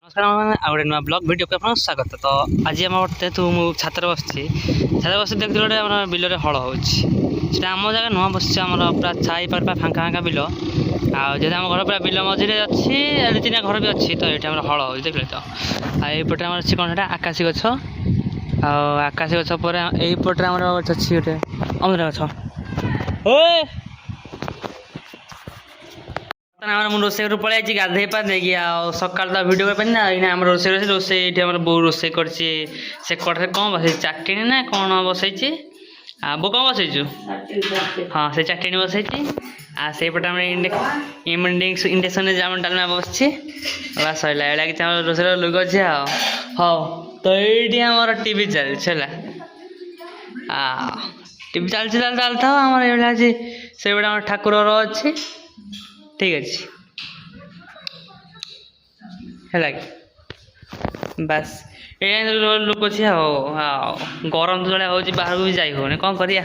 नमस्कार गोटे नुआ ब्लॉग वीडियो को आपको स्वागत। तो आज आम जेहतु मुझे छात्र बस देखते गोटे बिल हल हो आम जगह नुआ बस पूरा छाई पार फाँका फाँका बिल आम घर पूरा बिल मझे अच्छी दु तीन घर भी अच्छी। तो ये हल हो देखिए। तो यपटे अच्छी कौन से आकाशी गछ आकाशी गछ पर यपटे अच्छी गोटे अमृत गछ। रोसे पलि गाधे पाधे कि सका तो भिड कर रोसे रोसे ये बो रोसे कर कड़े कौन बस चाटी ना कौन बसई बो कौन बसईचु हाँ से चाटी बसई सेपटे इंडक्शन डालमा बस बस सर कि रोसे लुक अच्छे हाँ। तो ये टीवी चलता टीवी चलता था आम से ठाकुर अच्छी ठीक अच्छे है बस ये लुक अच्छे गरम जो हो बाहर को भी जाई हो कौन करिया।